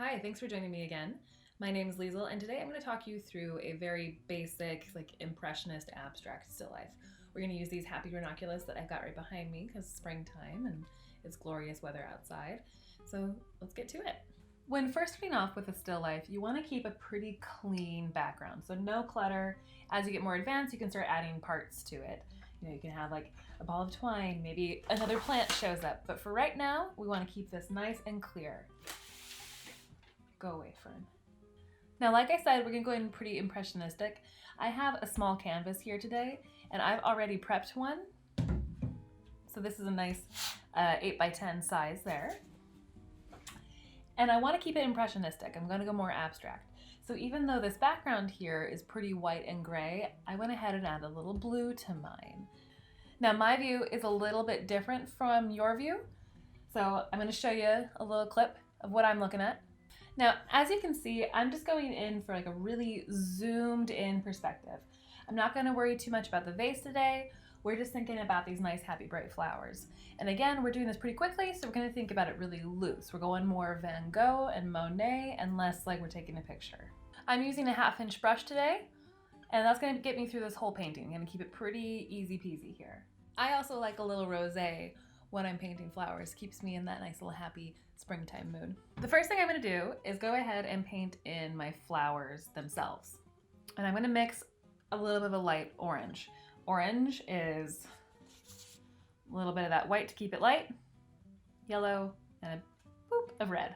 Hi, thanks for joining me again. My name is Liesel, and today I'm going to talk you through a very basic, impressionist abstract still life. We're going to use these happy ranunculus that I've got right behind me because it's springtime and it's glorious weather outside. So let's get to it. When first starting off with a still life, you want to keep a pretty clean background, so no clutter. As you get more advanced, you can start adding parts to it. You can have like a ball of twine, maybe another plant shows up, but for right now, we want to keep this nice and clear. Go away, Fern. Now, like I said, we're gonna go in pretty impressionistic. I have a small canvas here today, and I've already prepped one. So this is a nice 8 by 10 size there. And I wanna keep it impressionistic. I'm gonna go more abstract. So even though this background here is pretty white and gray, I went ahead and added a little blue to mine. Now, my view is a little bit different from your view. So I'm gonna show you a little clip of what I'm looking at. Now, as you can see, I'm just going in for like a really zoomed in perspective. I'm not going to worry too much about the vase today. We're just thinking about these nice, happy, bright flowers. And again, we're doing this pretty quickly, so we're going to think about it really loose. We're going more Van Gogh and Monet and less like we're taking a picture. I'm using a 1/2 inch brush today, and that's going to get me through this whole painting. I'm going to keep it pretty easy peasy here. I also like a little rosé when I'm painting flowers. Keeps me in that nice little happy springtime mood. The first thing I'm going to do is go ahead and paint in my flowers themselves. And I'm going to mix a little bit of a light orange. Orange is a little bit of that white to keep it light, yellow, and a boop of red.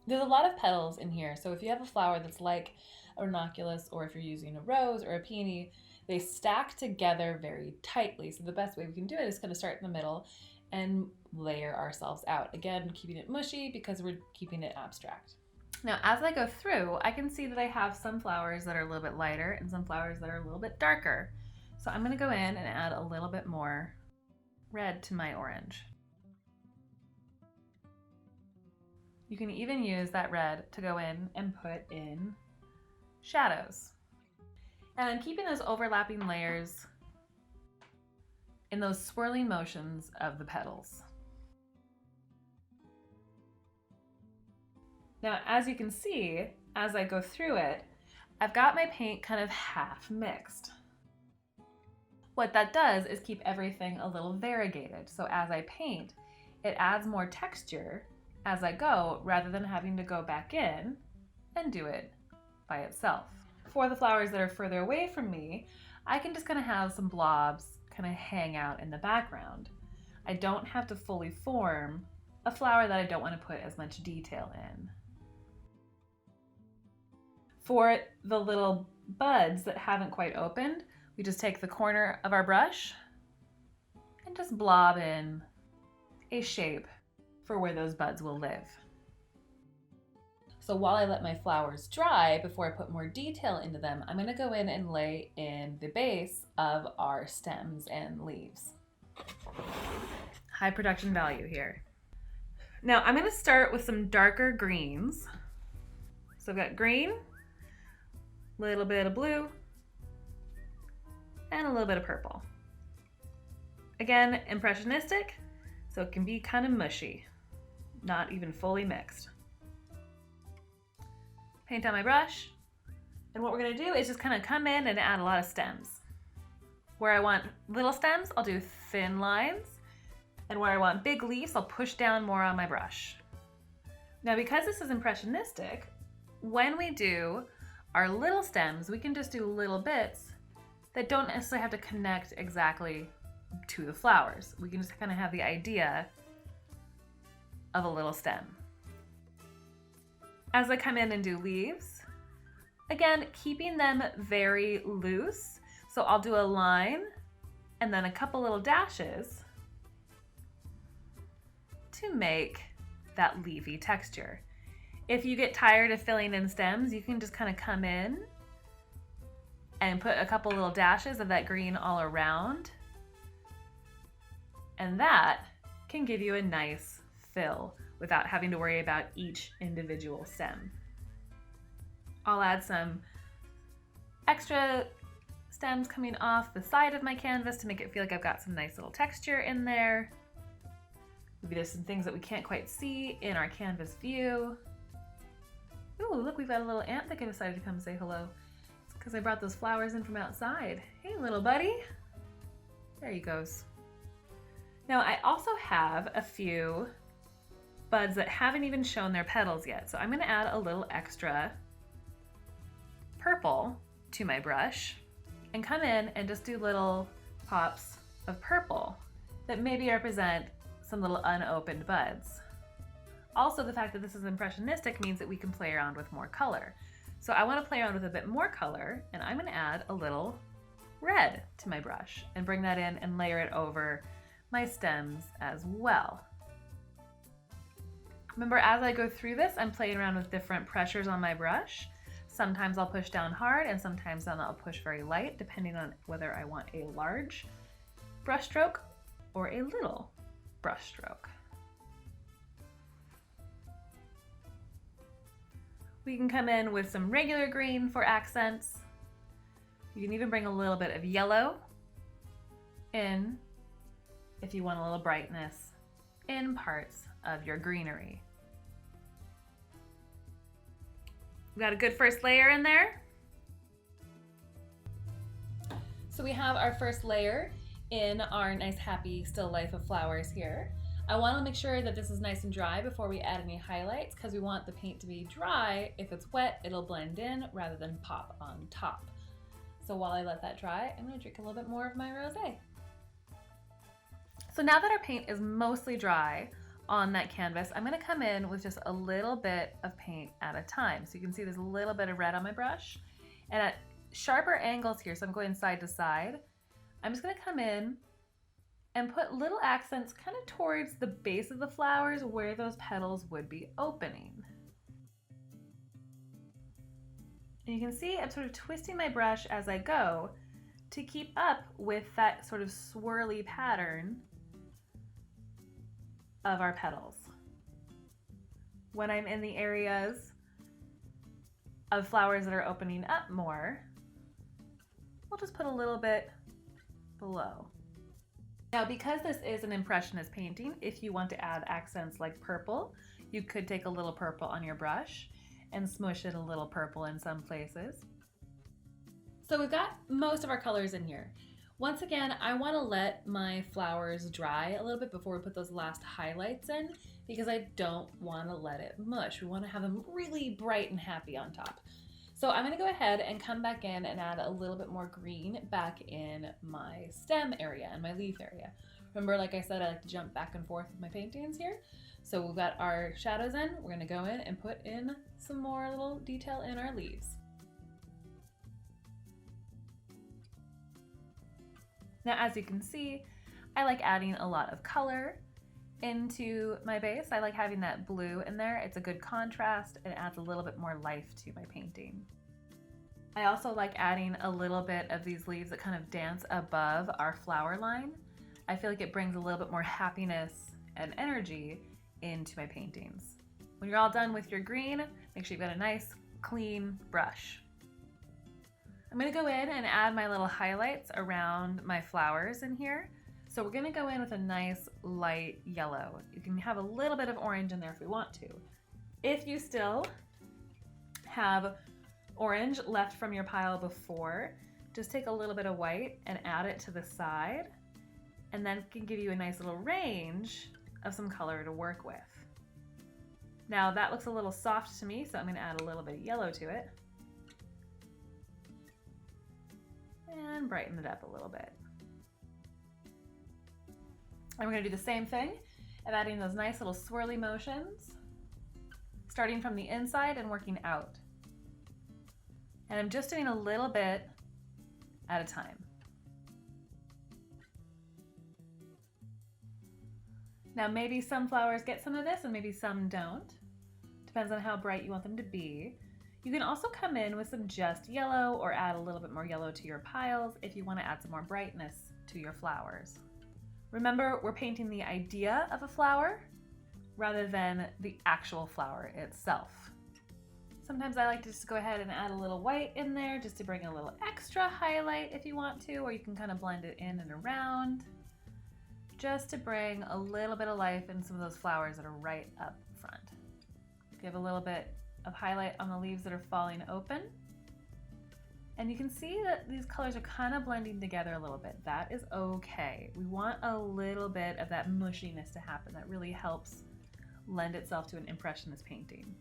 There's a lot of petals in here, so if you have a flower that's like a ranunculus, or if you're using a rose or a peony, they stack together very tightly. So the best way we can do it is kind of start in the middle and layer ourselves out. Again, keeping it mushy because we're keeping it abstract. Now, as I go through, I can see that I have some flowers that are a little bit lighter and some flowers that are a little bit darker. So I'm gonna go in and add a little bit more red to my orange. You can even use that red to go in and put in shadows. And I'm keeping those overlapping layers in those swirling motions of the petals. Now, as you can see, as I go through it, I've got my paint kind of half mixed. What that does is keep everything a little variegated. So as I paint, it adds more texture as I go, rather than having to go back in and do it by itself. For the flowers that are further away from me, I can just kind of have some blobs kind of hang out in the background. I don't have to fully form a flower that I don't want to put as much detail in. For the little buds that haven't quite opened, we just take the corner of our brush and just blob in a shape for where those buds will live. So while I let my flowers dry before I put more detail into them, I'm going to go in and lay in the base of our stems and leaves. High production value here. Now I'm going to start with some darker greens. So I've got green, a little bit of blue, and a little bit of purple. Again, impressionistic, so it can be kind of mushy, not even fully mixed. Paint on my brush, and what we're going to do is just kind of come in and add a lot of stems. Where I want little stems, I'll do thin lines, and where I want big leaves, I'll push down more on my brush. Now, because this is impressionistic, when we do our little stems, we can just do little bits that don't necessarily have to connect exactly to the flowers. We can just kind of have the idea of a little stem. As I come in and do leaves, again, keeping them very loose. So I'll do a line and then a couple little dashes to make that leafy texture. If you get tired of filling in stems, you can just kind of come in and put a couple little dashes of that green all around. And that can give you a nice fill without having to worry about each individual stem. I'll add some extra stems coming off the side of my canvas to make it feel like I've got some nice little texture in there. Maybe there's some things that we can't quite see in our canvas view. Ooh, look, we've got a little ant that decided to come say hello. It's because I brought those flowers in from outside. Hey, little buddy. There he goes. Now, I also have a few buds that haven't even shown their petals yet. So I'm gonna add a little extra purple to my brush and come in and just do little pops of purple that maybe represent some little unopened buds. Also, the fact that this is impressionistic means that we can play around with more color. So I want to play around with a bit more color, and I'm going to add a little red to my brush and bring that in and layer it over my stems as well. Remember, as I go through this, I'm playing around with different pressures on my brush. Sometimes I'll push down hard and sometimes then I'll push very light, depending on whether I want a large brush stroke or a little brush stroke. We can come in with some regular green for accents. You can even bring a little bit of yellow in if you want a little brightness in parts of your greenery. We got a good first layer in there. So we have our first layer in our nice happy still life of flowers here. I want to make sure that this is nice and dry before we add any highlights, because we want the paint to be dry. If it's wet, it'll blend in rather than pop on top. So while I let that dry, I'm going to drink a little bit more of my rosé. So now that our paint is mostly dry on that canvas, I'm going to come in with just a little bit of paint at a time. So you can see there's a little bit of red on my brush, and at sharper angles here, so I'm going side to side, I'm just going to come in and put little accents kind of towards the base of the flowers where those petals would be opening. And you can see I'm sort of twisting my brush as I go to keep up with that sort of swirly pattern of our petals. When I'm in the areas of flowers that are opening up more, we'll just put a little bit below. Now, because this is an impressionist painting, if you want to add accents like purple, you could take a little purple on your brush and smush it a little purple in some places. So we've got most of our colors in here. Once again, I want to let my flowers dry a little bit before we put those last highlights in, because I don't want to let it mush. We want to have them really bright and happy on top. So I'm going to go ahead and come back in and add a little bit more green back in my stem area and my leaf area. Remember, like I said, I like to jump back and forth with my paintings here. So we've got our shadows in. We're going to go in and put in some more little detail in our leaves. Now, as you can see, I like adding a lot of color into my base. I like having that blue in there. It's a good contrast and adds a little bit more life to my painting. I also like adding a little bit of these leaves that kind of dance above our flower line. I feel like it brings a little bit more happiness and energy into my paintings. When you're all done with your green, make sure you've got a nice clean brush. I'm going to go in and add my little highlights around my flowers in here. So we're going to go in with a nice light yellow. You can have a little bit of orange in there if we want to. If you still have orange left from your pile before, just take a little bit of white and add it to the side, and then it can give you a nice little range of some color to work with. Now that looks a little soft to me, so I'm going to add a little bit of yellow to it and brighten it up a little bit. And we're going to do the same thing of adding those nice little swirly motions, starting from the inside and working out. And I'm just doing a little bit at a time. Now maybe some flowers get some of this and maybe some don't. Depends on how bright you want them to be. You can also come in with some just yellow or add a little bit more yellow to your piles if you want to add some more brightness to your flowers. Remember, we're painting the idea of a flower rather than the actual flower itself. Sometimes I like to just go ahead and add a little white in there just to bring a little extra highlight if you want to, or you can kind of blend it in and around. just to bring a little bit of life in some of those flowers that are right up front. Give a little bit of highlight on the leaves that are falling open. And you can see that these colors are kind of blending together a little bit. That is okay. We want a little bit of that mushiness to happen. That really helps lend itself to an impressionist painting.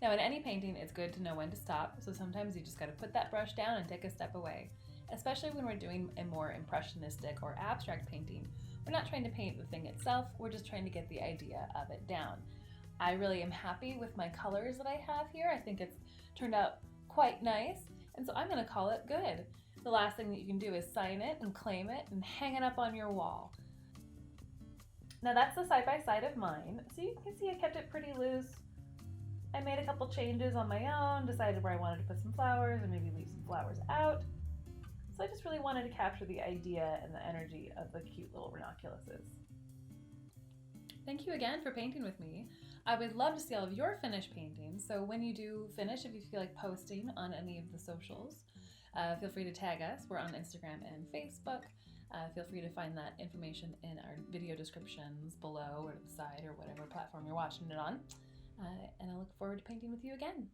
Now in any painting, it's good to know when to stop. So sometimes you just got to put that brush down and take a step away. Especially when we're doing a more impressionistic or abstract painting. We're not trying to paint the thing itself, we're just trying to get the idea of it down. I really am happy with my colors that I have here. I think it's turned out quite nice, and so I'm going to call it good. The last thing that you can do is sign it and claim it and hang it up on your wall. Now that's the side-by-side of mine. So you can see I kept it pretty loose. I made a couple changes on my own, decided where I wanted to put some flowers and maybe leave some flowers out. So I just really wanted to capture the idea and the energy of the cute little ranunculuses. Thank you again for painting with me. I would love to see all of your finished paintings. So when you do finish, if you feel like posting on any of the socials, feel free to tag us. We're on Instagram and Facebook. Feel free to find that information in our video descriptions below or to the side or whatever platform you're watching it on. And I look forward to painting with you again.